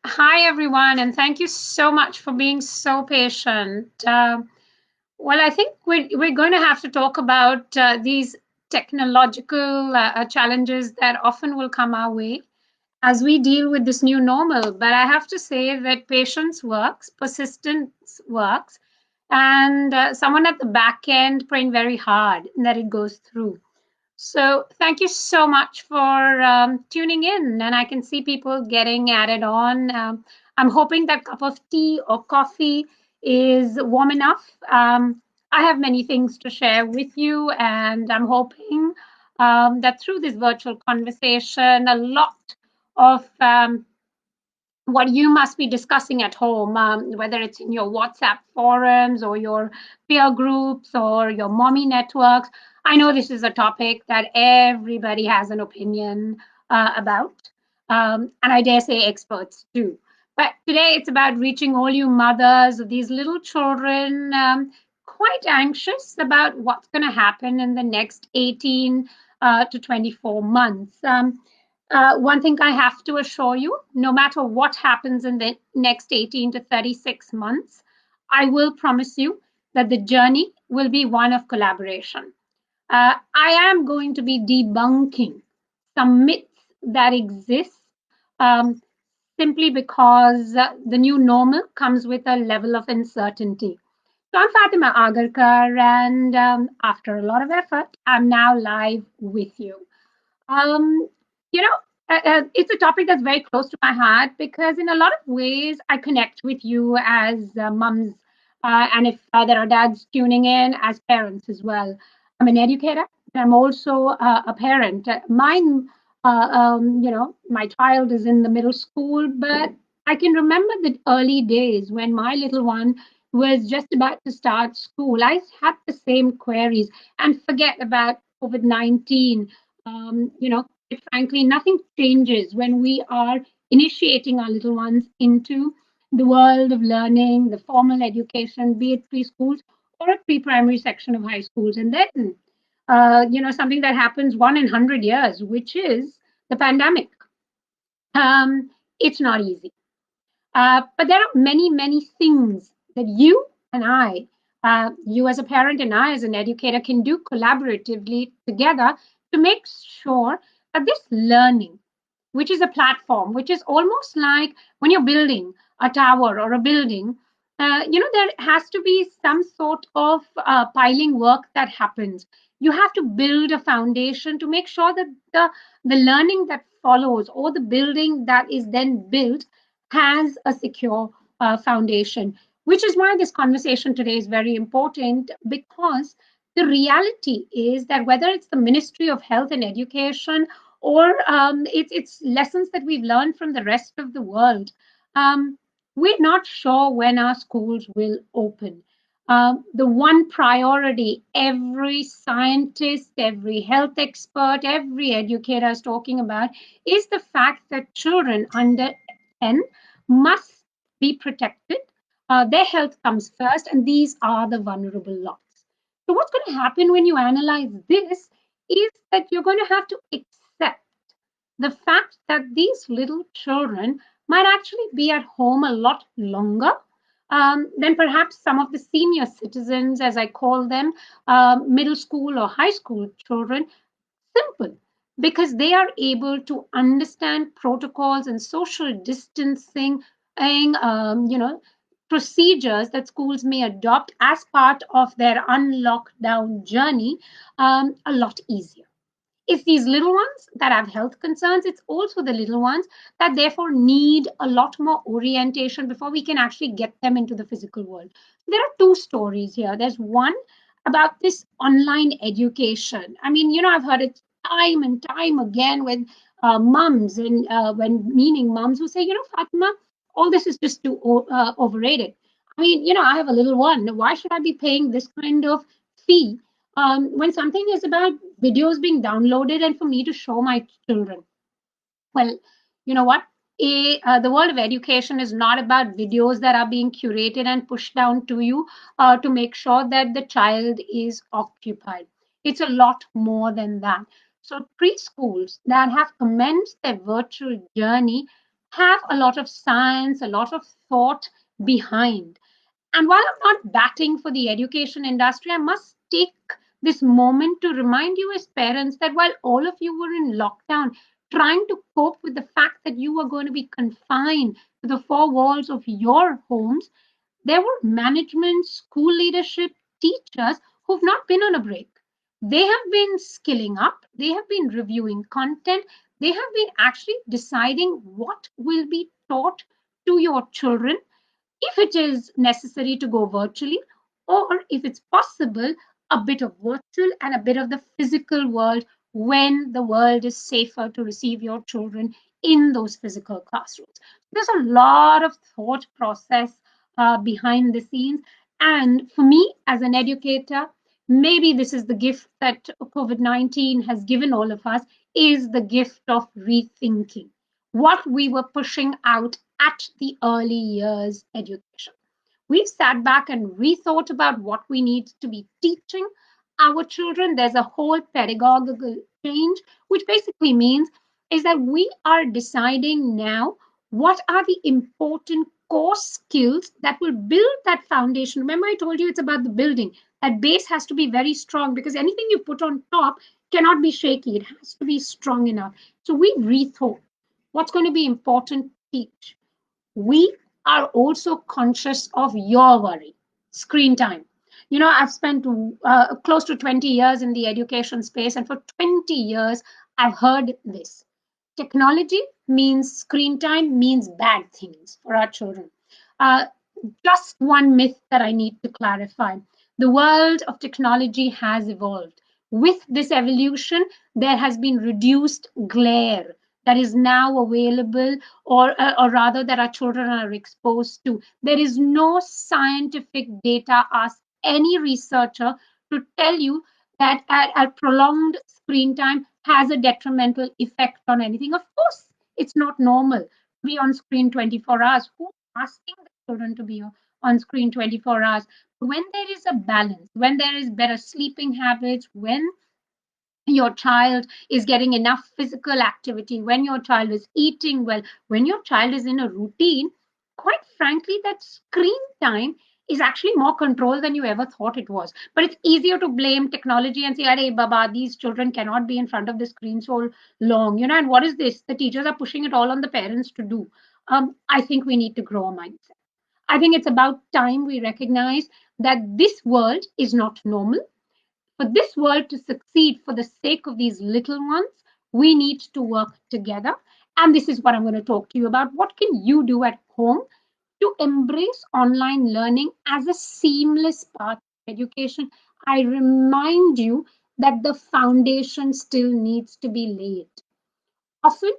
Hi, everyone, and thank you so much for being so patient. Well, I think we're going to have to talk about these technological challenges that often will come our way as we deal with this new normal. But I have to say that patience works, persistence works, and someone at the back end praying very hard that it goes through. So, thank you so much for tuning in. And I can see people getting added on. I'm hoping that cup of tea or coffee is warm enough. I have many things to share with you, and I'm hoping that through this virtual conversation, a lot of what you must be discussing at home, whether it's in your WhatsApp forums or your peer groups or your mommy networks. I know this is a topic that everybody has an opinion about, and I dare say experts do. But today it's about reaching all you mothers of these little children, quite anxious about what's going to happen in the next 18 to 24 months. One thing I have to assure you, no matter what happens in the next 18 to 36 months, I will promise you that the journey will be one of collaboration. I am going to be debunking some myths that exist um, simply because the new normal comes with a level of uncertainty. So I'm Fatima Agarkar, and after a lot of effort, I'm now live with you. Um, you know, it's a topic that's very close to my heart because, in a lot of ways, I connect with you as mums, and if there are dads tuning in, as parents as well. I'm an educator. I'm also a parent. Mine, my child is in the middle school, but I can remember the early days when my little one was just about to start school. I had the same queries, and forget about COVID-19. Quite frankly, nothing changes when we are initiating our little ones into the world of learning, the formal education, be it preschools or a pre-primary section of high schools. And then, something that happens one in 100 years, which is the pandemic. It's not easy. But there are many, many things that you and you as a parent and I as an educator, can do collaboratively together to make sure that this learning, which is a platform, which is almost like when you're building a tower or a building, there has to be some sort of piling work that happens. You have to build a foundation to make sure that the learning that follows or the building that is then built has a secure foundation, which is why this conversation today is very important because the reality is that whether it's the Ministry of Health and Education or it's lessons that we've learned from the rest of the world, we're not sure when our schools will open. The one priority every scientist, every health expert, every educator is talking about is the fact that children under 10 must be protected. Their health comes first, and these are the vulnerable lots. So, what's going to happen when you analyze this is that you're going to have to accept the fact that these little children might actually be at home a lot longer than perhaps some of the senior citizens, as I call them, middle school or high school children. Simple, because they are able to understand protocols and social distancing, procedures that schools may adopt as part of their unlockdown journey a lot easier. It's these little ones that have health concerns. It's also the little ones that therefore need a lot more orientation before we can actually get them into the physical world. There are two stories here. There's one about this online education. I mean, I've heard it time and time again with mums and when meaning mums who say, Fatima, all this is just too overrated. I mean, I have a little one. Why should I be paying this kind of fee when something is about videos being downloaded and for me to show my children? Well, you know what? The world of education is not about videos that are being curated and pushed down to you to make sure that the child is occupied. It's a lot more than that. So, preschools that have commenced their virtual journey have a lot of science, a lot of thought behind. And while I'm not batting for the education industry, I must take this moment to remind you as parents that while all of you were in lockdown, trying to cope with the fact that you are going to be confined to the four walls of your homes, there were management, school leadership, teachers who've not been on a break. They have been skilling up, they have been reviewing content, they have been actually deciding what will be taught to your children, if it is necessary to go virtually, or if it's possible, a bit of virtual and a bit of the physical world when the world is safer to receive your children in those physical classrooms. There's a lot of thought process behind the scenes. And for me, as an educator, maybe this is the gift that COVID-19 has given all of us, is the gift of rethinking what we were pushing out at the early years education. We've sat back and rethought about what we need to be teaching our children. There's a whole pedagogical change, which basically means is that we are deciding now what are the important core skills that will build that foundation. Remember, I told you it's about the building. That base has to be very strong because anything you put on top cannot be shaky. It has to be strong enough. So we rethought what's going to be important to teach. We are also conscious of your worry, screen time. I've spent close to 20 years in the education space, and for 20 years, I've heard this. Technology means screen time means bad things for our children. Uh, just one myth that I need to clarify. The world of technology has evolved. With this evolution, there has been reduced glare that is now available, or rather, that our children are exposed to. There is no scientific data. Ask any researcher to tell you that a prolonged screen time has a detrimental effect on anything. Of course, it's not normal to be on screen 24 hours. Who's asking the children to be on screen 24 hours? When there is a balance, when there is better sleeping habits, when your child is getting enough physical activity, when your child is eating well, when your child is in a routine, quite frankly, that screen time is actually more control than you ever thought it was. But it's easier to blame technology and say, "Hey, Baba, these children cannot be in front of the screen so long." And what is this? The teachers are pushing it all on the parents to do. I think we need to grow a mindset. I think it's about time we recognize that this world is not normal. For this world to succeed for the sake of these little ones, we need to work together. And this is what I'm going to talk to you about. What can you do at home to embrace online learning as a seamless part of education? I remind you that the foundation still needs to be laid. Often,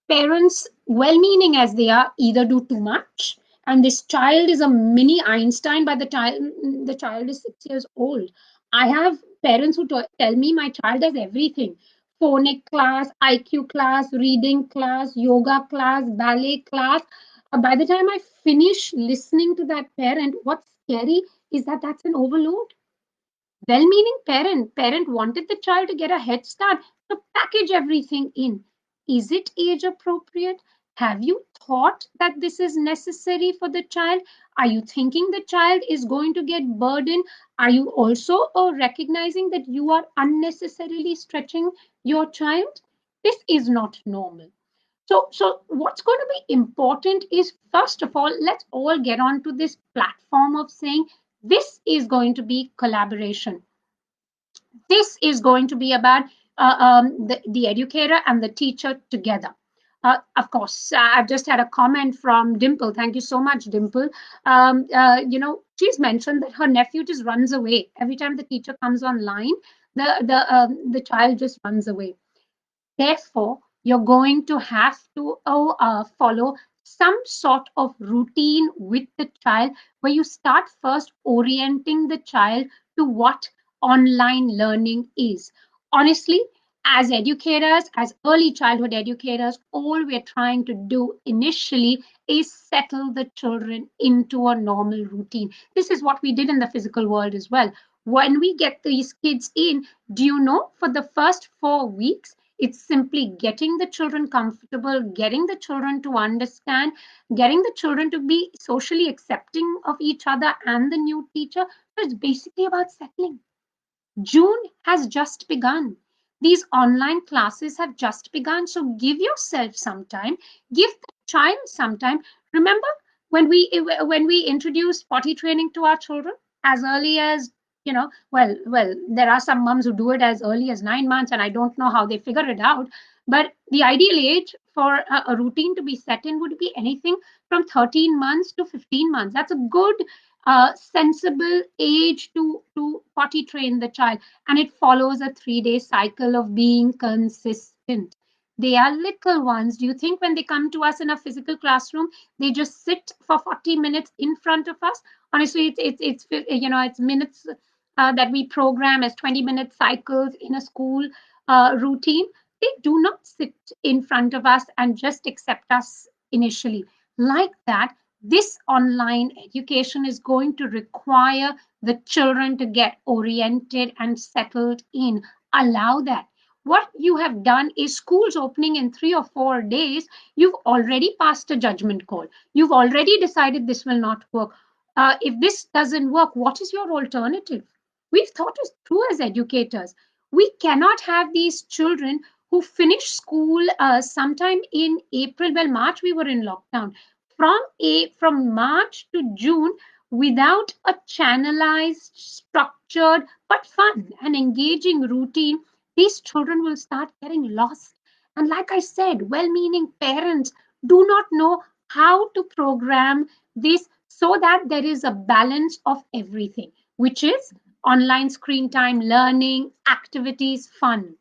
parents, well meaning as they are, either do too much, and this child is a mini Einstein by the time the child is 6 years old. I have parents who tell me my child does everything: phonic class, IQ class, reading class, yoga class, ballet class. By the time I finish listening to that parent, what's scary is that that's an overload. Well-meaning parent wanted the child to get a head start, so package everything in. Is it age appropriate? Have you thought that this is necessary for the child? Are you thinking the child is going to get burdened? Are you also recognizing that you are unnecessarily stretching your child? This is not normal. So what's going to be important is, first of all, let's all get onto this platform of saying this is going to be collaboration. This is going to be about the educator and the teacher together. Of course, I've just had a comment from Dimple. Thank you so much, Dimple. She's mentioned that her nephew just runs away every time the teacher comes online. The child just runs away. Therefore, you're going to have to follow some sort of routine with the child, where you start first orienting the child to what online learning is. Honestly, as educators, as early childhood educators, all we're trying to do initially is settle the children into a normal routine. This is what we did in the physical world as well. When we get these kids in, do you know, for the first 4 weeks, It's simply getting the children comfortable, getting the children to understand, getting the children to be socially accepting of each other and the new teacher. So it's basically about settling. June has just begun. These online classes have just begun. So give yourself some time, give the child some time. Remember when we introduced potty training to our children as early as, well, there are some moms who do it as early as 9 months, and I don't know how they figure it out. But the ideal age for a routine to be set in would be anything from 13 months to 15 months. That's a good sensible age to potty train the child, and it follows a 3-day cycle of being consistent. They are little ones. Do you think when they come to us in a physical classroom, they just sit for 40 minutes in front of us? Honestly, it's minutes that we program as 20-minute cycles in a school routine. They do not sit in front of us and just accept us initially. Like that, this online education is going to require the children to get oriented and settled in. Allow that. What you have done is schools opening in 3 or 4 days. You've already passed a judgment call. You've already decided this will not work. If this doesn't work, what is your alternative? We've thought it through as educators. We cannot have these children who finish school sometime in April. Well, March we were in lockdown. From March to June, without a channelized, structured, but fun and engaging routine, these children will start getting lost. And like I said, well meaning parents do not know how to program this so that there is a balance of everything, which is online screen time, learning, activities, fun.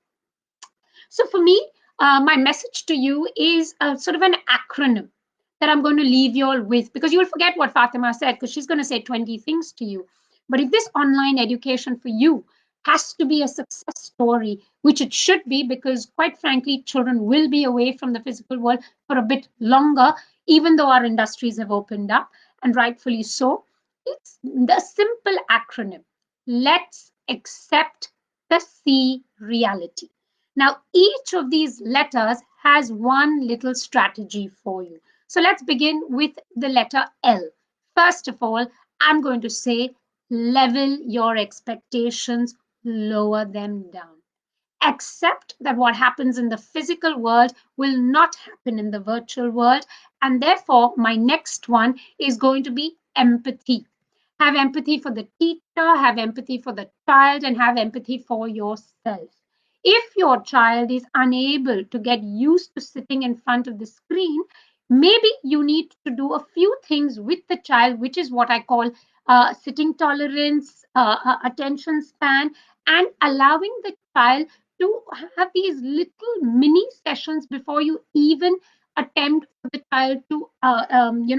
So for me, my message to you is sort of an acronym that I'm going to leave you all with, because you'll forget what Fatima said because she's going to say 20 things to you. But if this online education for you has to be a success story, which it should be, because quite frankly, children will be away from the physical world for a bit longer, even though our industries have opened up, and rightfully so. It's the simple acronym. Let's accept the C reality. Now, each of these letters has one little strategy for you. So let's begin with the letter L. First of all, I'm going to say level your expectations, lower them down. Accept that what happens in the physical world will not happen in the virtual world. And therefore, my next one is going to be empathy. Have empathy for the teacher, have empathy for the child, and have empathy for yourself. If your child is unable to get used to sitting in front of the screen, maybe you need to do a few things with the child, which is what I call sitting tolerance, attention span, and allowing the child to have these little mini sessions before you even attempt for the child to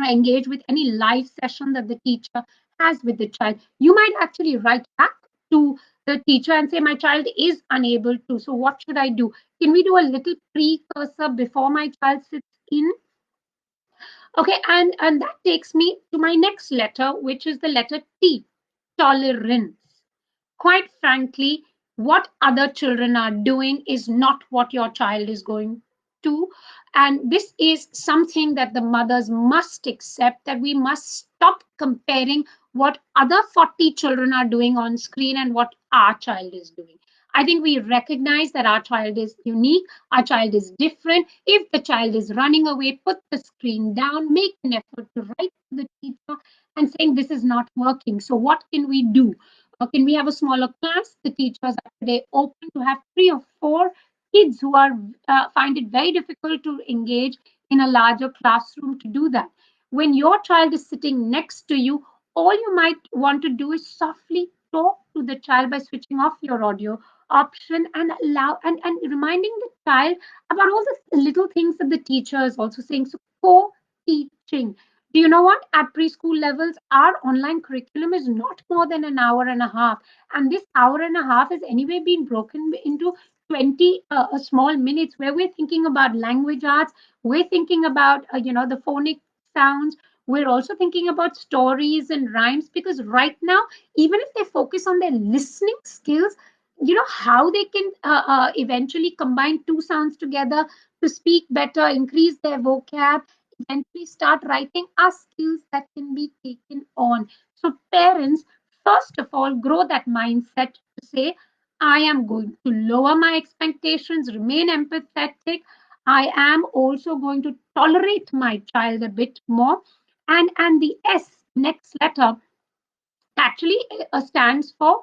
engage with any live session that the teacher has with the child. You might actually write back to the teacher and say, my child is unable to, so what should I do? Can we do a little precursor before my child sits in? Okay, and that takes me to my next letter, which is the letter T, tolerance. Quite frankly, what other children are doing is not what your child is going to. And this is something that the mothers must accept, that we must stop comparing what other 40 children are doing on screen and what our child is doing. I think we recognize that our child is unique, our child is different. If the child is running away, put the screen down, make an effort to write to the teacher and saying this is not working. So what can we do? Can we have a smaller class? The teachers are today open to have 3 or 4 kids who are find it very difficult to engage in a larger classroom to do that. When your child is sitting next to you, all you might want to do is softly talk to the child by switching off your audio option and allow and reminding the child about all the little things that the teacher is also saying. So co-teaching. Do you know what? At preschool levels, our online curriculum is not more than an hour and a half. And this hour and a half has anyway been broken into 20 small minutes where we're thinking about language arts, we're thinking about, the phonic sounds. We're also thinking about stories and rhymes, because right now, even if they focus on their listening skills, how they can eventually combine two sounds together to speak better, increase their vocab, eventually start writing, are skills that can be taken on. So parents, first of all, grow that mindset to say, I am going to lower my expectations, remain empathetic. I am also going to tolerate my child a bit more. And the S, next letter, actually stands for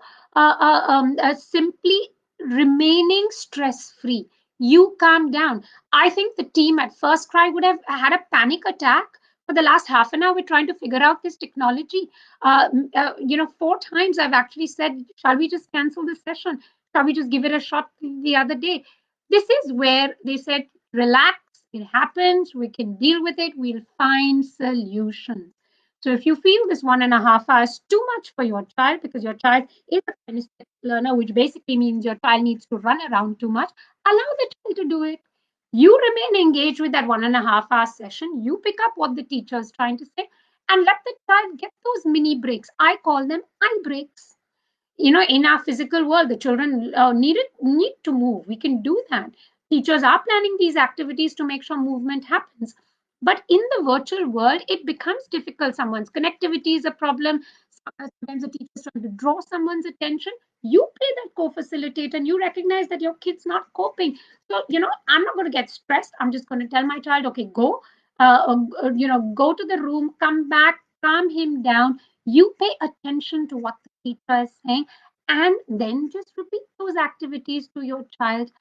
simply remaining stress free. You calm down. I think the team at First Cry would have had a panic attack for the last half an hour. We're trying to figure out this technology. 4 times I've actually said, shall we just cancel this session? Shall we just give it a shot the other day? This is where they said, relax, it happens, we can deal with it, we'll find solutions. So if you feel this 1.5 hours too much for your child, because your child is a kinesthetic learner, which basically means your child needs to run around too much, allow the child to do it. You remain engaged with that 1.5 hour session. You pick up what the teacher is trying to say and let the child get those mini breaks. I call them eye breaks. In our physical world, the children need to move. We can do that. Teachers are planning these activities to make sure movement happens, but in the virtual world it becomes difficult. Someone's connectivity is a problem. Sometimes the teacher is trying to draw someone's attention. You play that co-facilitator and you recognize that your kid's not coping. So I'm not going to get stressed. I'm just going to tell my child, okay, go, go to the room, come back, calm him down. You pay attention to what the teacher is saying, and then just repeat those activities to your child.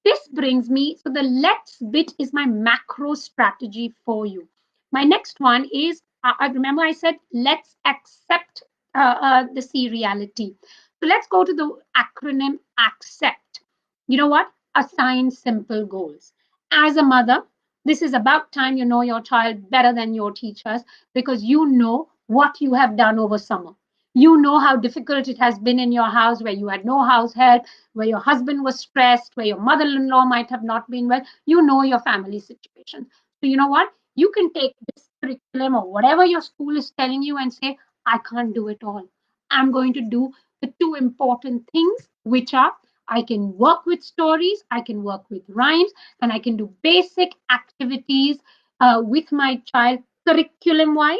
This brings me, so the let's bit is my macro strategy for you. My next one is, I remember I said, let's accept the C reality. So let's go to the acronym ACCEPT. You know what? Assign simple goals. As a mother, this is about time you know your child better than your teachers, because you know what you have done over summer. You know how difficult it has been in your house, where you had no house help, where your husband was stressed, where your mother in law might have not been well. You know your family situation. So, you know what? You can take this curriculum or whatever your school is telling you and say, I can't do it all. I'm going to do the two important things, which are, I can work with stories, I can work with rhymes, and I can do basic activities with my child curriculum wise.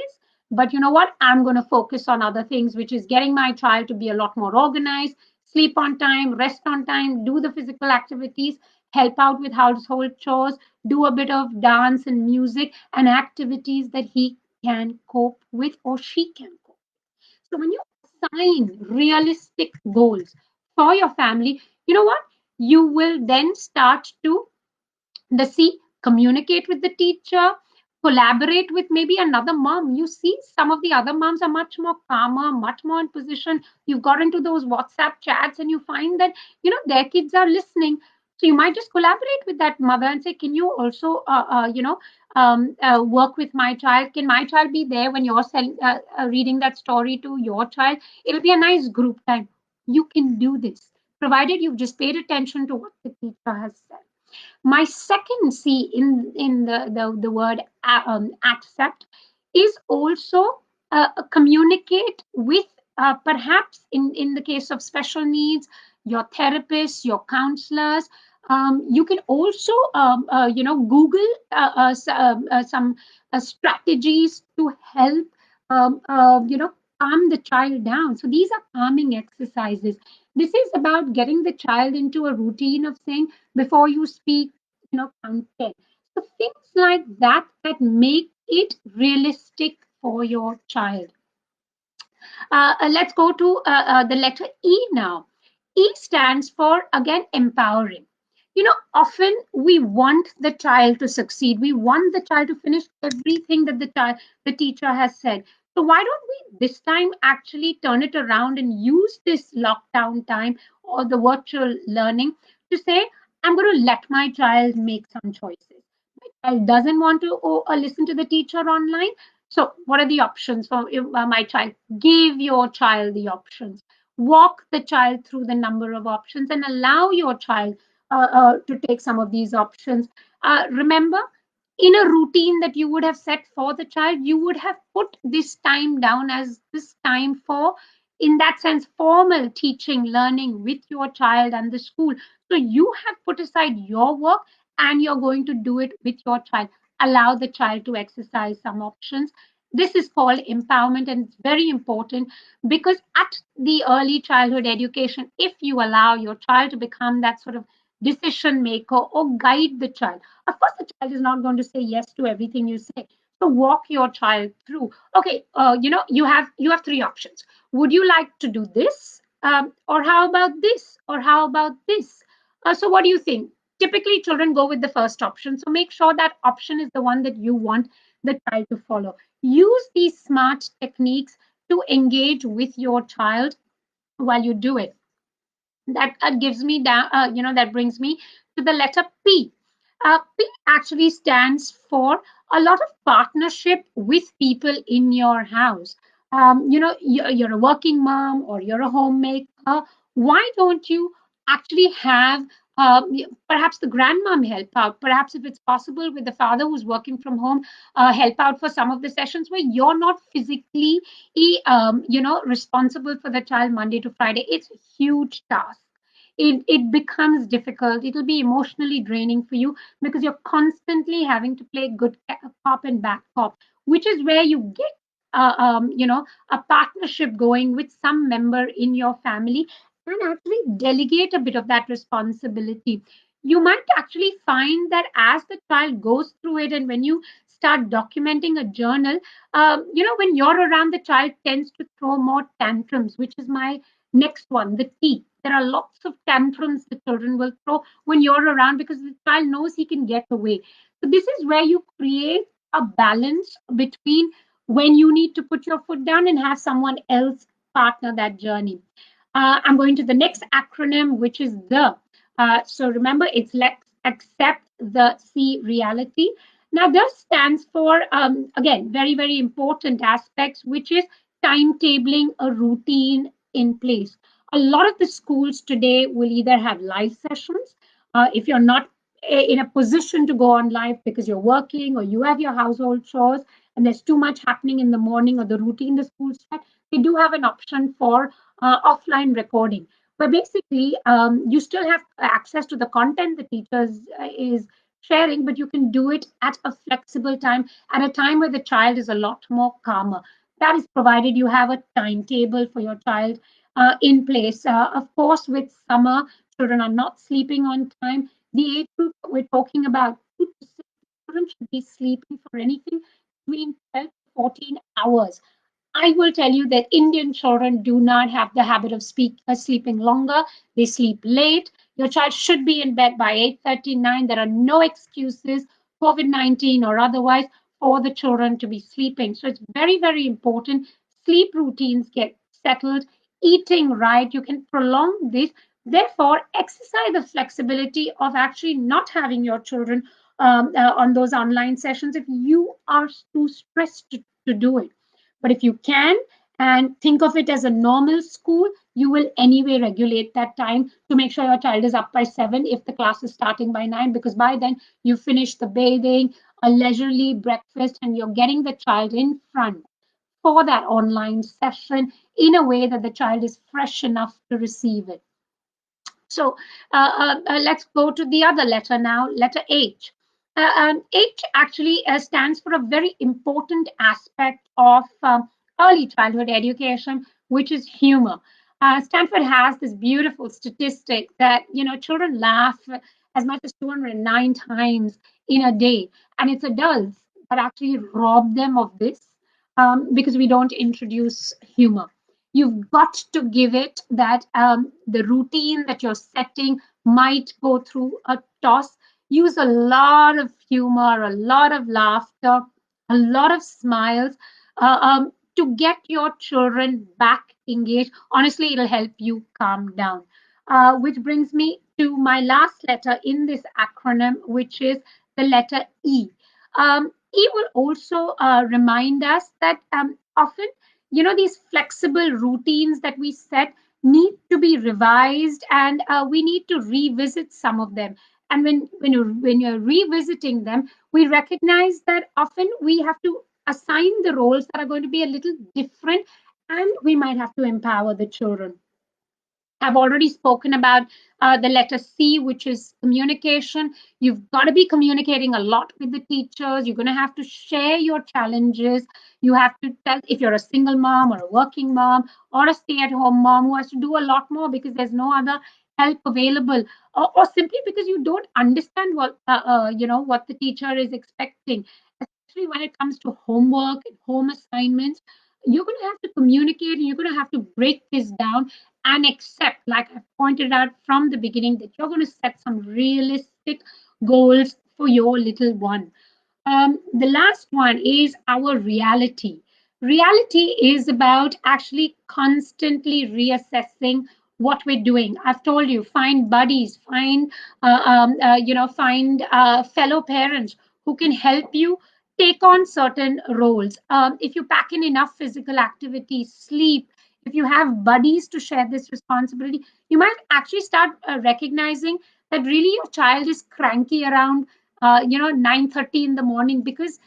But you know what? I'm going to focus on other things, which is getting my child to be a lot more organized, sleep on time, rest on time, do the physical activities, help out with household chores, do a bit of dance and music and activities that he can cope with or she can cope. So when you assign realistic goals for your family, you know what? You will then start to the C, communicate with the teacher, collaborate with maybe another mom. You see, some of the other moms are much more calmer, much more in position. You've got into those WhatsApp chats and you find that, their kids are listening. So you might just collaborate with that mother and say, can you also, work with my child? Can my child be there when you're reading that story to your child? It'll be a nice group time. You can do this, provided you've just paid attention to what the teacher has said. My second C in the word accept is also communicate with, perhaps in the case of special needs, your therapists, your counselors. You can also Google some strategies to help calm the child down. So these are calming exercises. This is about getting the child into a routine of saying, before you speak, count 10. So things like that that make it realistic for your child. Let's go to the letter E now. E stands for, again, empowering. Often we want the child to succeed. We want the child to finish everything that the teacher has said. So why don't we this time actually turn it around and use this lockdown time or the virtual learning to say, I'm going to let my child make some choices. My child doesn't want to listen to the teacher online. So what are the options for my child? Give your child the options. Walk the child through the number of options and allow your child to take some of these options. Remember, in a routine that you would have set for the child, you would have put this time down as this time for in that sense, formal teaching, learning with your child and the school. So you have put aside your work and you're going to do it with your child. Allow the child to exercise some options. This is called empowerment, and it's very important because at the early childhood education, if you allow your child to become that sort of decision maker or guide the child, of course, the child is not going to say yes to everything you say. So walk your child through. Okay, you have three options. Would you like to do this, or how about this, or how about this? So what do you think? Typically, children go with the first option. So make sure that option is the one that you want the child to follow. Use these smart techniques to engage with your child while you do it. That gives me down, that brings me to the letter P. P actually stands for a lot of partnership with people in your house. You're a working mom or you're a homemaker. Why don't you actually have perhaps the grandmom help out? Perhaps if it's possible with the father who's working from home, help out for some of the sessions where you're not physically, responsible for the child Monday to Friday. It's a huge task. It becomes difficult. It'll be emotionally draining for you because you're constantly having to play good cop and bad cop, which is where you get a partnership going with some member in your family and actually delegate a bit of that responsibility. You might actually find that as the child goes through it, and when you start documenting a journal, when you're around, the child tends to throw more tantrums, which is my next one, the T. There are lots of tantrums the children will throw when you're around because the child knows he can get away. So this is where you create a balance between when you need to put your foot down and have someone else partner that journey. I'm going to the next acronym, which is the. So remember, it's let's accept the C reality. Now, this stands for, again, very, very important aspects, which is timetabling a routine in place. A lot of the schools today will either have live sessions. If you're not in a position to go on live because you're working or you have your household chores and there's too much happening in the morning or the routine the school set, they do have an option for offline recording. But basically, you still have access to the content the teachers is sharing, but you can do it at a flexible time, at a time where the child is a lot more calmer. That is provided you have a timetable for your child in place. Of course, with summer, children are not sleeping on time. The age group we're talking about, 2 to 6, children should be sleeping for anything between 12 to 14 hours. I will tell you that Indian children do not have the habit of sleeping longer. They sleep late. Your child should be in bed by 8:39. There are no excuses, COVID-19 or otherwise, for the children to be sleeping. So it's very, very important. Sleep routines get settled, eating right. You can prolong this. Therefore, exercise the flexibility of actually not having your children on those online sessions if you are too stressed to do it. But if you can and think of it as a normal school, you will anyway regulate that time to make sure your child is up by 7 if the class is starting by 9, because by then you finish the bathing, a leisurely breakfast, and you're getting the child in front for that online session in a way that the child is fresh enough to receive it. So let's go to the other letter now, letter H. H actually stands for a very important aspect of early childhood education, which is humor. Stanford has this beautiful statistic that children laugh as much as 209 times in a day, and it's adults that actually rob them of this because we don't introduce humor. You've got to give it that the routine that you're setting might go through a toss. Use a lot of humor, a lot of laughter, a lot of smiles to get your children back engaged. Honestly, it'll help you calm down. Which brings me to my last letter in this acronym, which is the letter E. E will also remind us that often, these flexible routines that we set need to be revised, and we need to revisit some of them. And when you're revisiting them, we recognize that often we have to assign the roles that are going to be a little different And we might have to empower the children. I've already spoken about the letter C, which is communication. You've got to be communicating a lot with the teachers. You're going to have to share your challenges. You have to tell if you're a single mom or a working mom or a stay-at-home mom who has to do a lot more because there's no other help available, or simply because you don't understand what the teacher is expecting, especially when it comes to homework and home assignments. You're going to have to communicate and you're going to have to break this down and accept, like I pointed out from the beginning, that you're going to set some realistic goals for your little one. The last one is our reality. Reality is about actually constantly reassessing what we're doing. I've told you, find buddies, find fellow parents who can help you take on certain roles. If you pack in enough physical activity, sleep, if you have buddies to share this responsibility, you might actually start recognizing that really your child is cranky around 9:30 in the morning because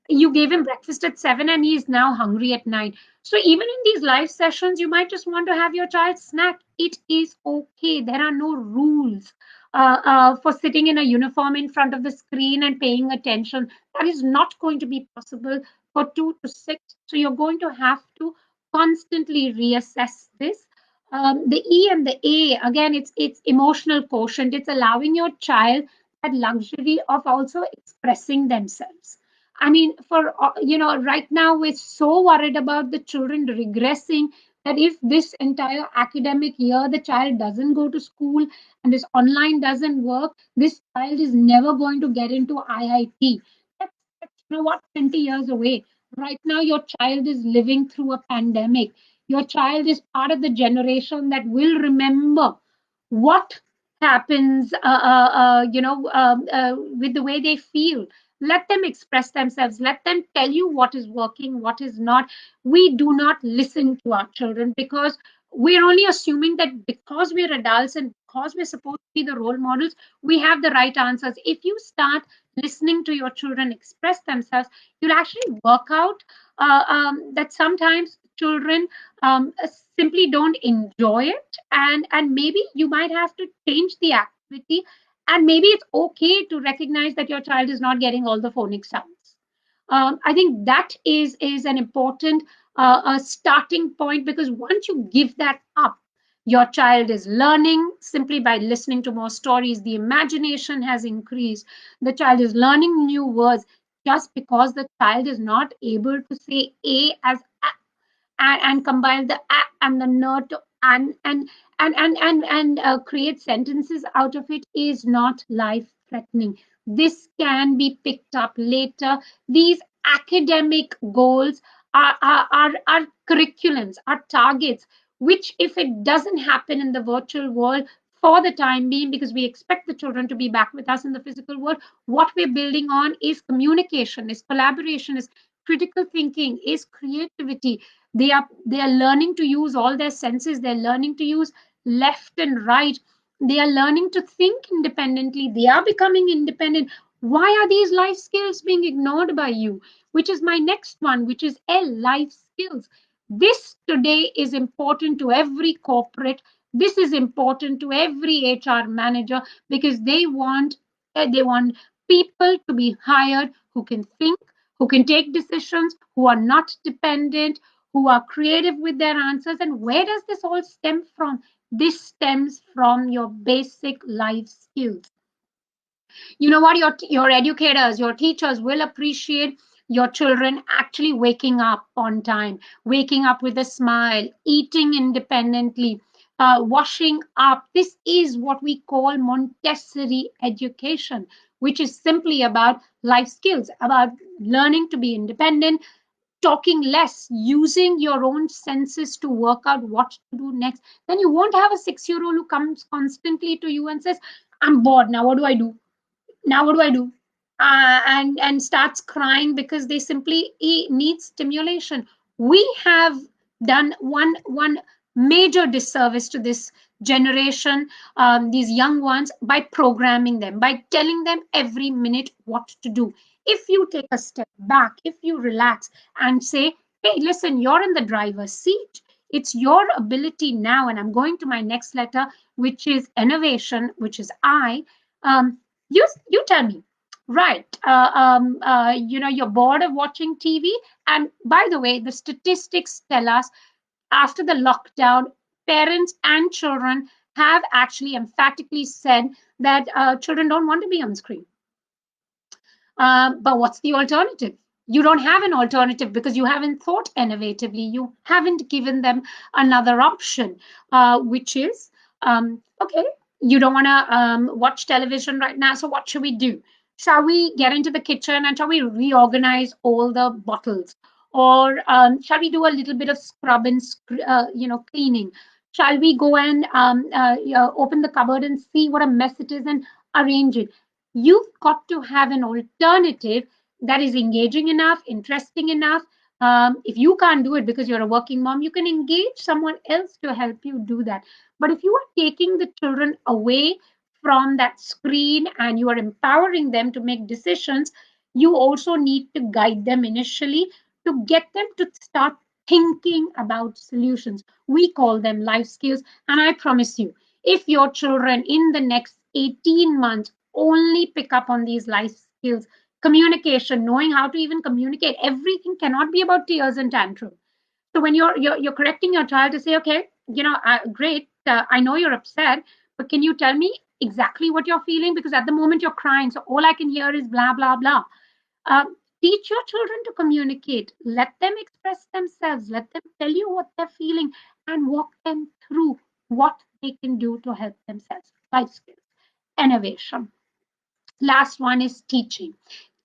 you gave him breakfast at 7 and he's now hungry at 9. So even in these live sessions, you might just want to have your child snack. It is okay. There are no rules for sitting in a uniform in front of the screen and paying attention. That is not going to be possible for 2 to 6. So you're going to have to constantly reassess this. The E and the A, again, it's emotional quotient. It's allowing your child that luxury of also expressing themselves. I mean, right now we're so worried about the children regressing that if this entire academic year the child doesn't go to school and this online doesn't work, this child is never going to get into IIT. That's 20 years away. Right now, your child is living through a pandemic. Your child is part of the generation that will remember what happens, with the way they feel. Let them express themselves. Let them tell you what is working, what is not. We do not listen to our children because we're only assuming that because we're adults and because we're supposed to be the role models, we have the right answers. If you start listening to your children express themselves, you'll actually work out that sometimes children simply don't enjoy it, and maybe you might have to change the activity, and maybe it's okay to recognize that your child is not getting all the phonic sounds. I think that is an important starting point, because once you give that up, your child is learning simply by listening to more stories. The imagination has increased. The child is learning new words just because the child is not able to say a as and combine the a and the not and create sentences out of it is not life threatening. This can be picked up later. These academic goals are curriculums, are targets, which if it doesn't happen in the virtual world for the time being, because we expect the children to be back with us in the physical world, what we're building on is communication, is collaboration, is critical thinking, is creativity. They are learning to use all their senses. They're learning to use left and right. They are learning to think independently. They are becoming independent. Why are these life skills being ignored by you? Which is my next one, which is L, life skills. This today is important to every corporate. This is important to every HR manager, because they want people to be hired who can think, who can take decisions, who are not dependent, who are creative with their answers. And where does this all stem from? This stems from your basic life skills. You know what? Your educators, your teachers will appreciate your children actually waking up on time, waking up with a smile, eating independently, washing up. This is what we call Montessori education, which is simply about life skills, about learning to be independent, talking less, using your own senses to work out what to do next. Then you won't have a 6-year-old who comes constantly to you and says, I'm bored. Now what do I do? Now what do I do? And starts crying because they simply need stimulation. We have done one major disservice to this generation, these young ones, by programming them, by telling them every minute what to do. If you take a step back, if you relax and say, hey, listen, you're in the driver's seat. It's your ability now. And I'm going to my next letter, which is innovation, which is I. Um, you tell me, right? You're bored of watching TV. And by the way, the statistics tell us after the lockdown, parents and children have actually emphatically said that children don't want to be on screen. But what's the alternative? You don't have an alternative because you haven't thought innovatively. You haven't given them another option, which is okay, you don't want to watch television right now. So, what should we do? Shall we get into the kitchen and shall we reorganize all the bottles? Or shall we do a little bit of scrub and cleaning? Shall we go and open the cupboard and see what a mess it is and arrange it? You've got to have an alternative that is engaging enough, interesting enough. If you can't do it because you're a working mom, you can engage someone else to help you do that. But if you are taking the children away from that screen and you are empowering them to make decisions, you also need to guide them initially to get them to start thinking about solutions. We call them life skills. And I promise you, if your children in the next 18 months only pick up on these life skills, communication, knowing how to even communicate, everything cannot be about tears and tantrum. So when you're correcting your child to say, okay, great, I know you're upset, but can you tell me exactly what you're feeling? Because at the moment you're crying, so all I can hear is blah blah blah. Teach your children to communicate. Let them express themselves. Let them tell you what they're feeling and walk them through what they can do to help themselves. Life skills, innovation. Last one is teaching.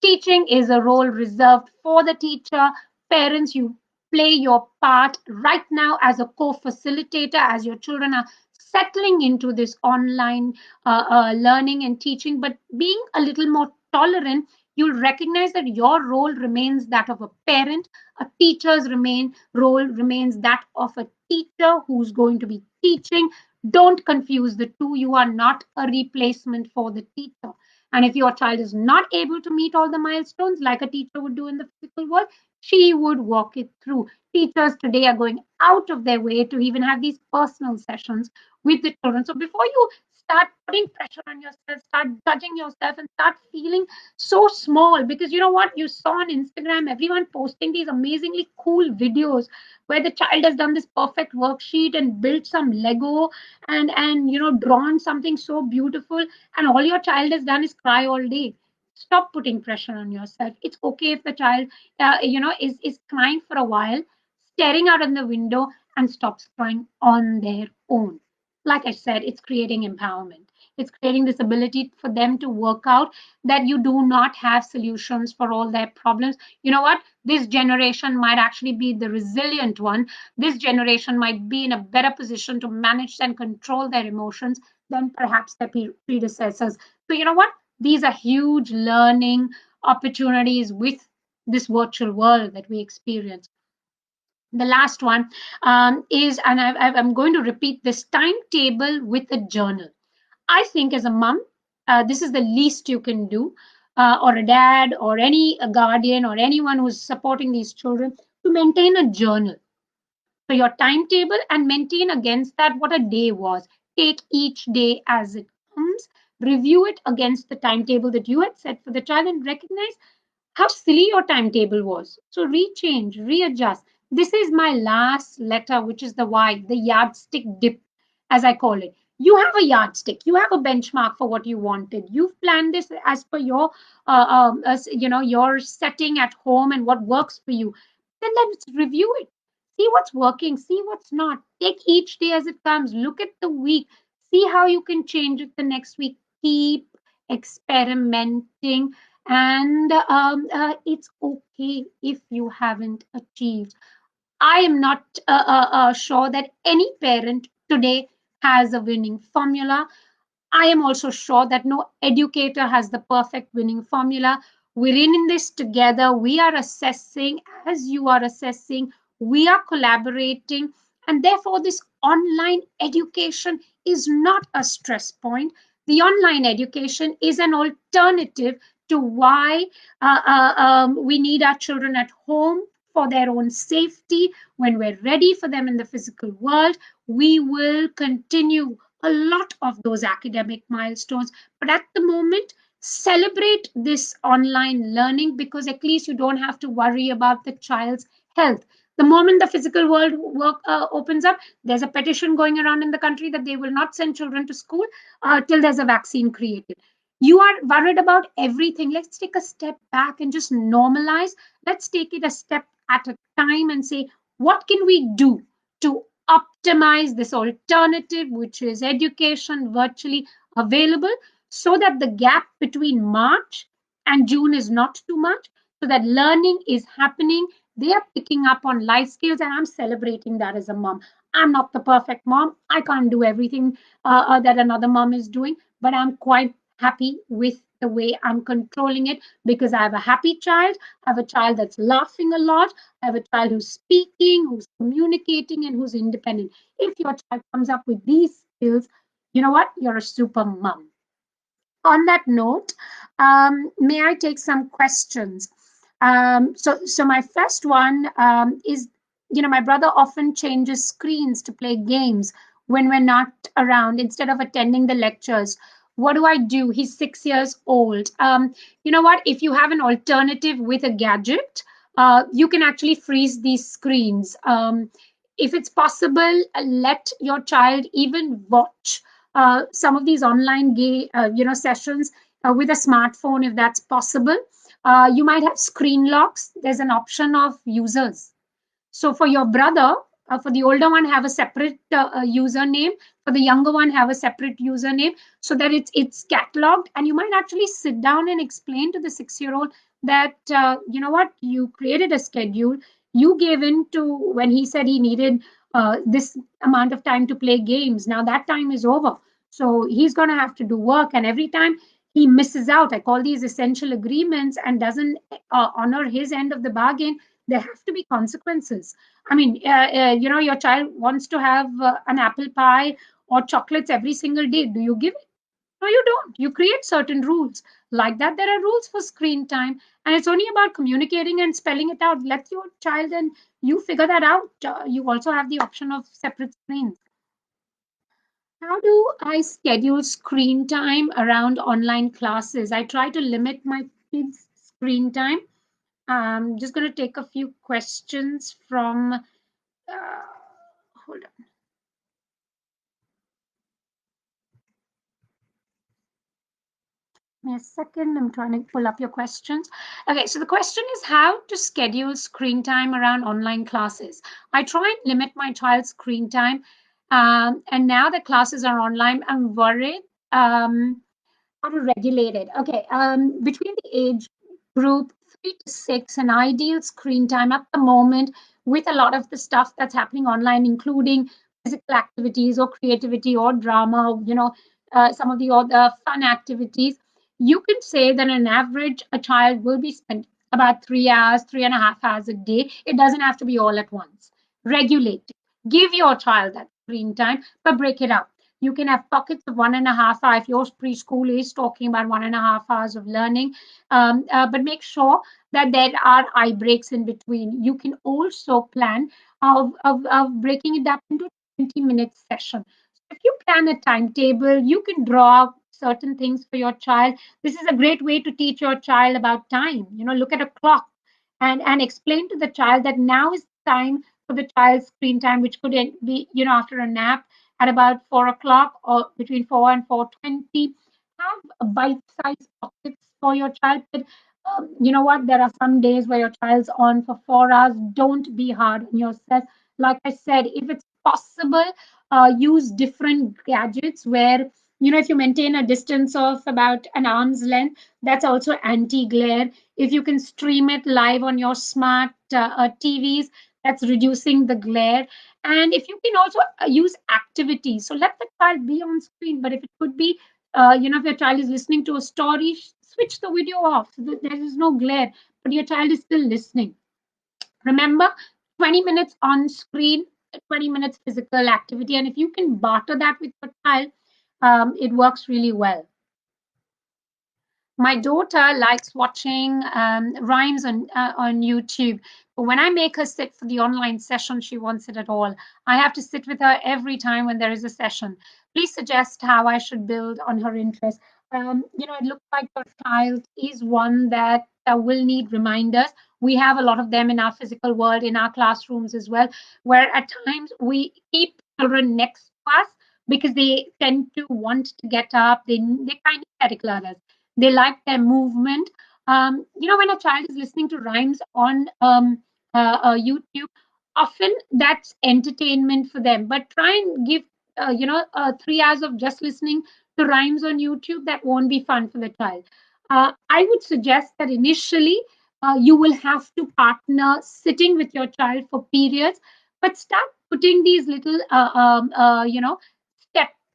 Teaching is a role reserved for the teacher. Parents, you play your part right now as a co-facilitator as your children are settling into this online learning and teaching, but being a little more tolerant, you'll recognize that your role remains that of a parent. A teacher's role remains that of a teacher who's going to be teaching. Don't confuse the two. You are not a replacement for the teacher. And if your child is not able to meet all the milestones like a teacher would do in the physical world, she would walk it through. Teachers today are going out of their way to even have these personal sessions with the children. So before you start putting pressure on yourself, start judging yourself, and start feeling so small, because you know what? You saw on Instagram everyone posting these amazingly cool videos where the child has done this perfect worksheet and built some Lego and drawn something so beautiful, and all your child has done is cry all day. Stop putting pressure on yourself. It's okay if the child is crying for a while, staring out in the window, and stops crying on their own. Like I said, it's creating empowerment. It's creating this ability for them to work out that you do not have solutions for all their problems. You know what? This generation might actually be the resilient one. This generation might be in a better position to manage and control their emotions than perhaps their predecessors. So, you know what? These are huge learning opportunities with this virtual world that we experience. The last one is, and I'm going to repeat this, timetable with a journal. I think as a mom, this is the least you can do, or a dad, or any a guardian, or anyone who's supporting these children, to maintain a journal. So your timetable, and maintain against that what a day was. Take each day as it comes, review it against the timetable that you had set for the child, and recognize how silly your timetable was. So rechange, readjust. This is my last letter, which is the Y, the yardstick dip, as I call it. You have a yardstick. You have a benchmark for what you wanted. You've planned this as per your, your setting at home and what works for you. Then let's review it. See what's working. See what's not. Take each day as it comes. Look at the week. See how you can change it the next week. Keep experimenting, and it's okay if you haven't achieved. I am not sure that any parent today has a winning formula. I am also sure that no educator has the perfect winning formula. We're in this together. We are assessing as you are assessing. We are collaborating. And therefore, this online education is not a stress point. The online education is an alternative to why we need our children at home for their own safety, when we're ready for them in the physical world, we will continue a lot of those academic milestones. But at the moment, celebrate this online learning, because at least you don't have to worry about the child's health. The moment the physical world work opens up, there's a petition going around in the country that they will not send children to school till there's a vaccine created. You are worried about everything. Let's take a step back and just normalize. Let's take it a step at a time and say, what can we do to optimize this alternative, which is education virtually available, so that the gap between March and June is not too much, so that learning is happening. They are picking up on life skills, and I'm celebrating that as a mom. I'm not the perfect mom. I can't do everything that another mom is doing, but I'm quite happy with the way I'm controlling it, because I have a happy child. I have a child that's laughing a lot. I have a child who's speaking, who's communicating, and who's independent. If your child comes up with these skills, you know what? You're a super mom. On that note, may I take some questions? So my first one is, my brother often changes screens to play games when we're not around instead of attending the lectures. What do I do? He's 6 years old. You know what? If you have an alternative with a gadget, you can actually freeze these screens. If it's possible, let your child even watch some of these online sessions with a smartphone, if that's possible. You might have screen locks. There's an option of users. So for your brother, for the older one, have a separate username. For the younger one, have a separate username, so that it's cataloged. And you might actually sit down and explain to the 6-year-old that you know what, you created a schedule. You gave in to when he said he needed this amount of time to play games. Now that time is over, so he's going to have to do work. And every time he misses out, I call these essential agreements, and doesn't honor his end of the bargain, there have to be consequences. I mean, your child wants to have an apple pie or chocolates every single day. Do you give it? No, you don't. You create certain rules. Like that, there are rules for screen time, and it's only about communicating and spelling it out. Let your child and you figure that out. You also have the option of separate screens. How do I schedule screen time around online classes? I try to limit my kids' screen time. I'm just going to take a few questions from, hold on. Give me a second. I'm trying to pull up your questions. Okay, so the question is how to schedule screen time around online classes. I try and limit my child's screen time. And now the classes are online, I'm worried how to regulate it. Okay, between the age group 3 to 6, an ideal screen time at the moment, with a lot of the stuff that's happening online, including physical activities or creativity or drama, some of the other fun activities, you can say that on average, a child will be spending about 3 hours, 3.5 hours a day. It doesn't have to be all at once. Regulate it. Give your child that screen time, but break it up. You can have pockets of 1.5 hours. If your preschool is talking about 1.5 hours of learning, but make sure that there are eye breaks in between. You can also plan of breaking it up into 20-minute session. If you plan a timetable, you can draw certain things for your child. This is a great way to teach your child about time. Look at a clock and explain to the child that now is the time for the child's screen time, which could be, after a nap at about 4 o'clock or between 4 and 4:20. Have bite-sized pockets for your child. But you know what? There are some days where your child's on for 4 hours. Don't be hard on yourself. Like I said, if it's possible, use different gadgets where, if you maintain a distance of about an arm's length, that's also anti-glare. If you can stream it live on your smart TVs, that's reducing the glare. And if you can also use activities, so let the child be on screen, but if it could be, if your child is listening to a story, switch the video off so that there is no glare, but your child is still listening. Remember, 20 minutes on screen, 20 minutes physical activity. And if you can barter that with your child, it works really well. My daughter likes watching rhymes on YouTube. But when I make her sit for the online session, she wants it at all. I have to sit with her every time when there is a session. Please suggest how I should build on her interest. It looks like your child is one that will need reminders. We have a lot of them in our physical world, in our classrooms as well, where at times we keep children next to us because they tend to want to get up. They kind of static learners. They like their movement. When a child is listening to rhymes on YouTube, often that's entertainment for them. But try and give 3 hours of just listening to rhymes on YouTube. That won't be fun for the child. I would suggest that initially you will have to partner sitting with your child for periods, but start putting these little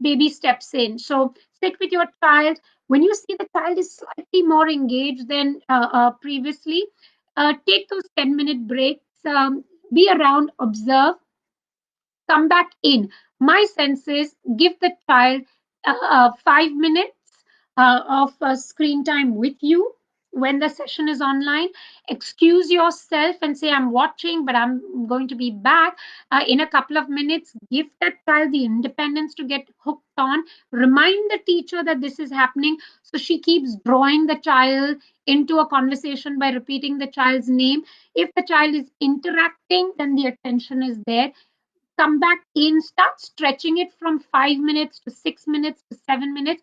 baby steps in. So sit with your child. When you see the child is slightly more engaged than previously, take those 10-minute breaks, be around, observe, come back in. My sense is give the child 5 minutes of screen time with you when the session is online. Excuse yourself and say, I'm watching, but I'm going to be back in a couple of minutes. Give that child the independence to get hooked on. Remind the teacher that this is happening. So she keeps drawing the child into a conversation by repeating the child's name. If the child is interacting, then the attention is there. Come back in, start stretching it from 5 minutes to 6 minutes to 7 minutes.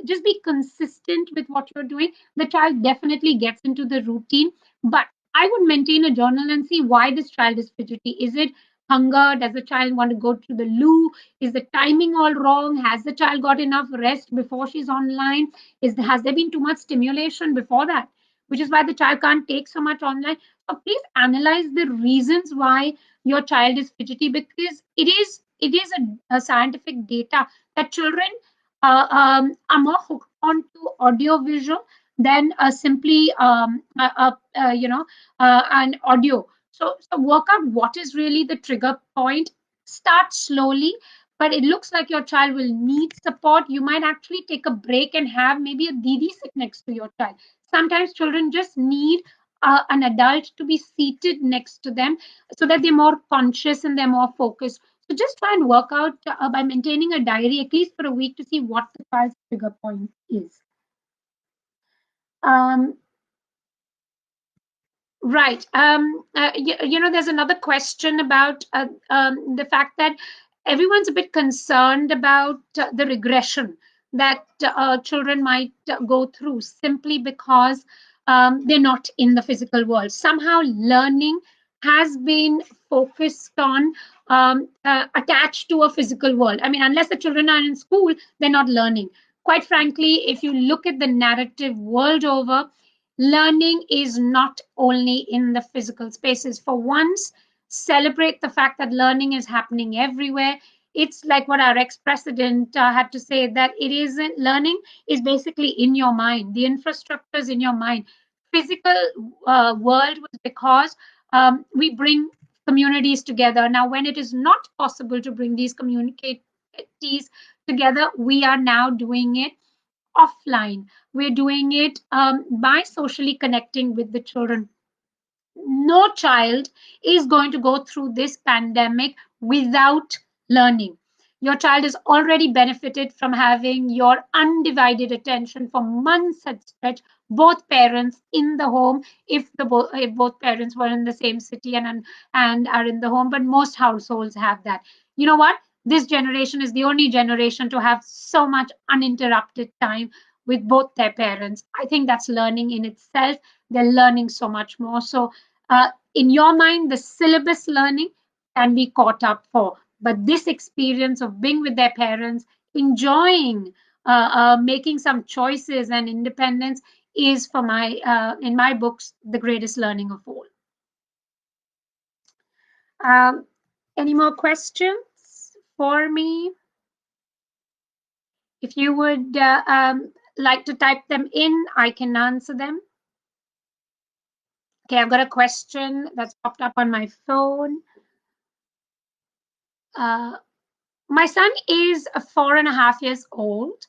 Just be consistent with what you're doing. The child definitely gets into the routine, but I would maintain a journal and see why this child is fidgety. Is it hunger? Does the child want to go to the loo? Is the timing all wrong? Has the child got enough rest before she's online? Has there been too much stimulation before that, which is why the child can't take so much online? So please analyze the reasons why your child is fidgety, because it is a scientific data that children are more hooked on to audio visual than simply an audio. So work out what is really the trigger point. Start slowly, but it looks like your child will need support. You might actually take a break and have maybe a Didi sit next to your child. Sometimes children just need an adult to be seated next to them so that they're more conscious and they're more focused. So just try and work out by maintaining a diary at least for a week to see what the child's trigger point is. Um, right. There's another question about the fact that everyone's a bit concerned about the regression that children might go through simply because they're not in the physical world. Somehow, learning has been focused on attached to a physical world. I mean, unless the children are in school, they're not learning. Quite frankly, if you look at the narrative world over, learning is not only in the physical spaces. For once, celebrate the fact that learning is happening everywhere. It's like what our ex-president had to say, that it isn't learning is basically in your mind. The infrastructure is in your mind. Physical world was because we bring communities together. Now, when it is not possible to bring these communities together, we are now doing it offline. We're doing it by socially connecting with the children. No child is going to go through this pandemic without learning. Your child has already benefited from having your undivided attention for months at stretch, both parents in the home, if both parents were in the same city and are in the home, but most households have that. You know what? This generation is the only generation to have so much uninterrupted time with both their parents. I think that's learning in itself. They're learning so much more. So in your mind, the syllabus learning can be caught up for. But this experience of being with their parents, enjoying making some choices and independence is, for in my books, the greatest learning of all. Um, any more questions for me? If you would like to type them in, I can answer them. Okay, I've got a question that's popped up on my phone. My son is 4.5 years old.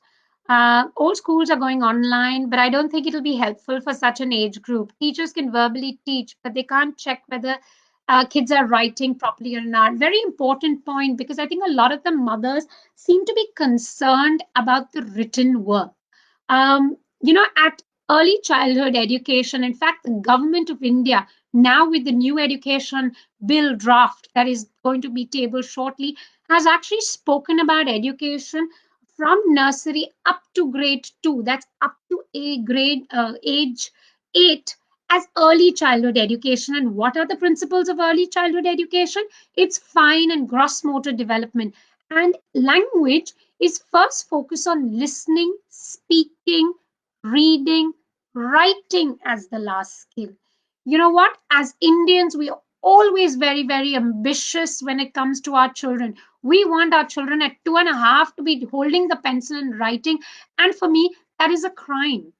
All schools are going online, but I don't think it'll be helpful for such an age group. Teachers can verbally teach, but they can't check whether kids are writing properly or not. Very important point, because I think a lot of the mothers seem to be concerned about the written work. At early childhood education, in fact, the government of India, now with the new education bill draft that is going to be tabled shortly, has actually spoken about education from nursery up to grade 2, that's up to a grade age 8, as early childhood education. And what are the principles of early childhood education? It's fine and gross motor development. And language is first focused on listening, speaking, reading, writing as the last skill. You know what? As Indians, we are always very, very ambitious when it comes to our children. We want our children at 2.5 to be holding the pencil and writing. And for me, that is a crime,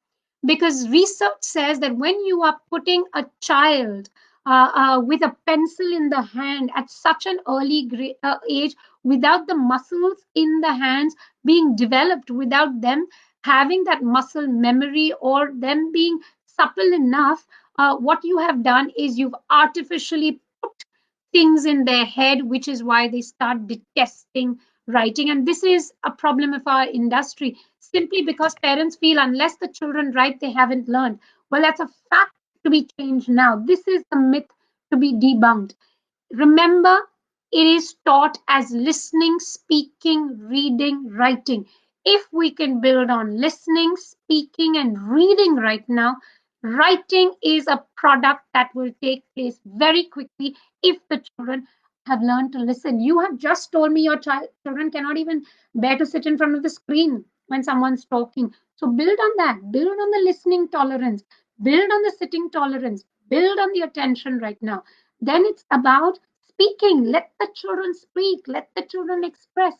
because research says that when you are putting a child with a pencil in the hand at such an early age, without the muscles in the hands being developed, without them having that muscle memory or them being supple enough, what you have done is you've artificially put things in their head, which is why they start detesting writing. And this is a problem of our industry, simply because parents feel unless the children write, they haven't learned. Well, that's a fact to be changed now. This is a myth to be debunked. Remember, it is taught as listening, speaking, reading, writing. If we can build on listening, speaking, and reading right now, writing is a product that will take place very quickly if the children have learned to listen. You have just told me your children cannot even bear to sit in front of the screen when someone's talking. So build on that, build on the listening tolerance, build on the sitting tolerance, build on the attention right now. Then it's about speaking. Let the children speak, let the children express.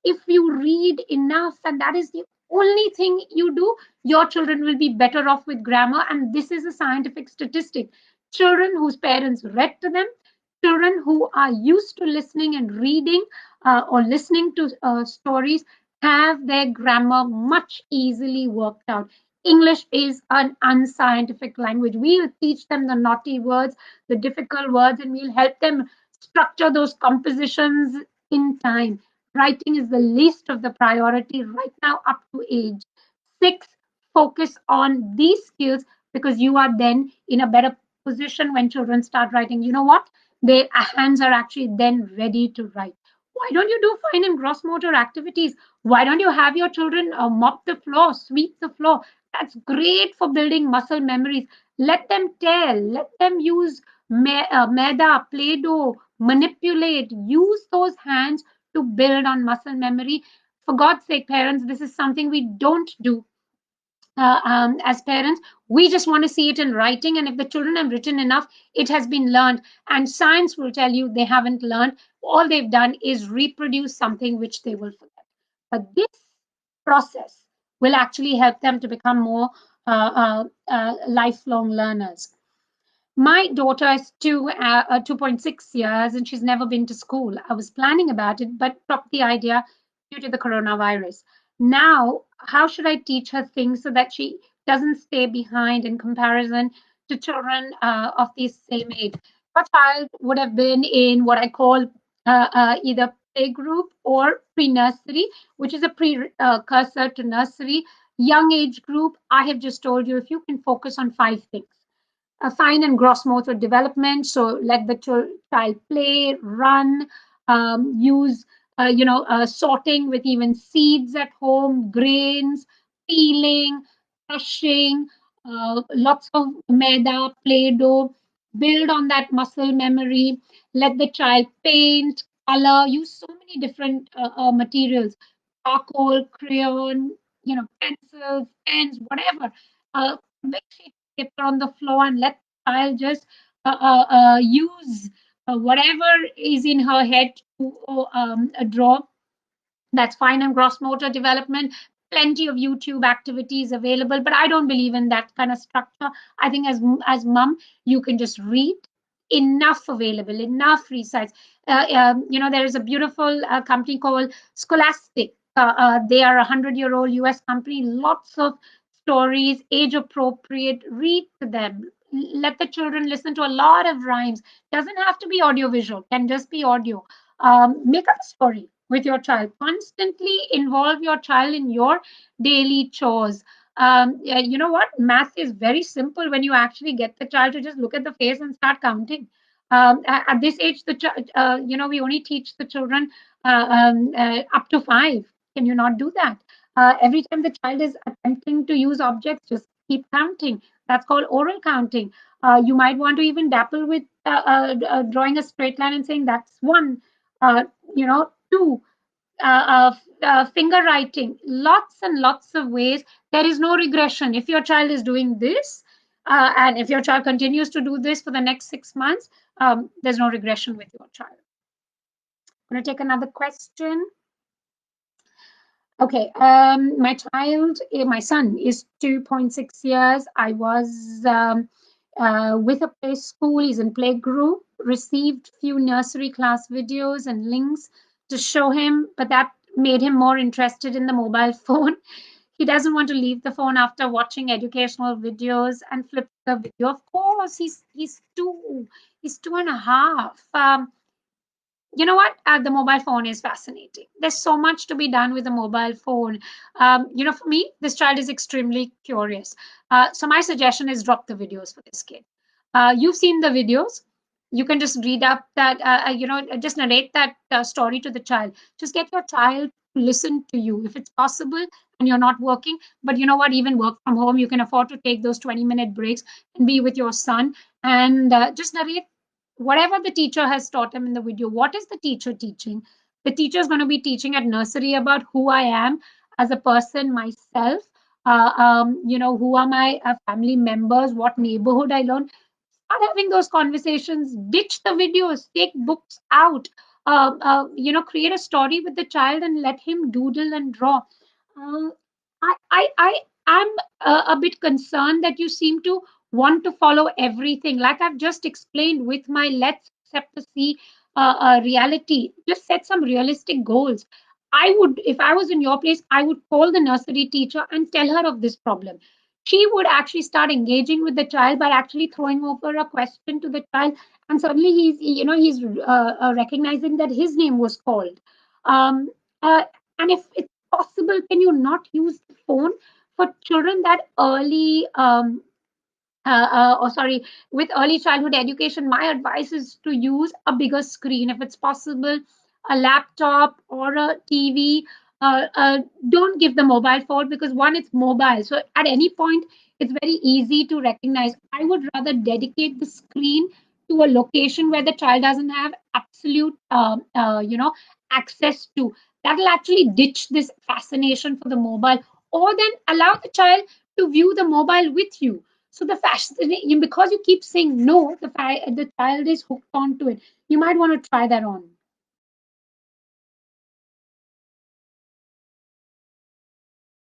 If you read enough, and that is the only thing you do, your children will be better off with grammar. And this is a scientific statistic. Children whose parents read to them, children who are used to listening and reading or listening to stories, have their grammar much easily worked out. English is an unscientific language. We'll teach them the naughty words, the difficult words, and we'll help them structure those compositions in time. Writing is the least of the priority right now, up to age 6. Focus on these skills, because you are then in a better position when children start writing. You know what? Their hands are actually then ready to write. Why don't you do fine and gross motor activities? Why don't you have your children mop the floor, sweep the floor? That's great for building muscle memories. Let them tell, let them use maida, play doh, manipulate, use those hands to build on muscle memory. For God's sake, parents, this is something we don't do as parents. We just want to see it in writing. And if the children have written enough, it has been learned. And science will tell you they haven't learned. All they've done is reproduce something which they will forget. But this process will actually help them to become more lifelong learners. My daughter is 2.6 years, and she's never been to school. I was planning about it, but dropped the idea due to the coronavirus. Now, how should I teach her things so that she doesn't stay behind in comparison to children of the same age? Her child would have been in what I call either playgroup or pre-nursery, which is a precursor to nursery. Young age group, I have just told you, if you can focus on 5 things: a fine and gross motor development. So let the child play, run, use, sorting with even seeds at home, grains, peeling, crushing, lots of maida, play-doh. Build on that muscle memory. Let the child paint, color, use so many different materials: charcoal, crayon, pencils, pens, whatever. Big sheet of paper on the floor, and let the child just use whatever is in her head to draw. That's fine and gross motor development. Plenty of YouTube activities available, but I don't believe in that kind of structure. I think as mom, you can just read. Enough available, enough free sites. There is a beautiful company called Scholastic. They are a 100-year-old US company. Lots of stories, age appropriate. Read to them. Let the children listen to a lot of rhymes. Doesn't have to be audiovisual, can just be audio. Make up a story with your child. Constantly involve your child in your daily chores. Yeah, you know what? Math is very simple when you actually get the child to just look at the face and start counting. At this age, we only teach the children up to 5. Can you not do that? Every time the child is attempting to use objects, just keep counting. That's called oral counting. You might want to even dabble with drawing a straight line and saying that's 1, uh, 2, finger writing, lots and lots of ways. There is no regression. If your child is doing this, and if your child continues to do this for the next 6 months, there's no regression with your child. I'm going to take another question. Okay, my son is 2.6 years. I was with a play school. He's in play group. Received few nursery class videos and links to show him, but that made him more interested in the mobile phone. He doesn't want to leave the phone after watching educational videos and flip the video. Of course, he's 2. He's 2.5. You know what? The mobile phone is fascinating. There's so much to be done with the mobile phone. For me, this child is extremely curious. So my suggestion is drop the videos for this kid. You've seen the videos. You can just read up that, just narrate that story to the child. Just get your child to listen to you if it's possible and you're not working. But you know what? Even work from home, you can afford to take those 20-minute breaks and be with your son and just narrate whatever the teacher has taught him in the video. What is the teacher teaching? The teacher is going to be teaching at nursery about who I am as a person, myself. Who are my family members? What neighborhood I learn? Start having those conversations. Ditch the videos. Take books out. Create a story with the child and let him doodle and draw. Uh, I am a bit concerned that you seem to want to follow everything. Like I've just explained with my let's accept the see reality. Just set some realistic goals. I would, if I was in your place, I would call the nursery teacher and tell her of this problem. She would actually start engaging with the child by actually throwing over a question to the child, and suddenly he's recognizing that his name was called. Um, and if it's possible, can you not use the phone for children that early? Sorry, with early childhood education, my advice is to use a bigger screen if it's possible, a laptop or a TV. Don't give the mobile phone because one, it's mobile. So at any point, it's very easy to recognize. I would rather dedicate the screen to a location where the child doesn't have absolute, access to. That'll actually ditch this fascination for the mobile, or then allow the child to view the mobile with you. So the fashion, because you keep saying no, the child is hooked onto it. You might want to try that on.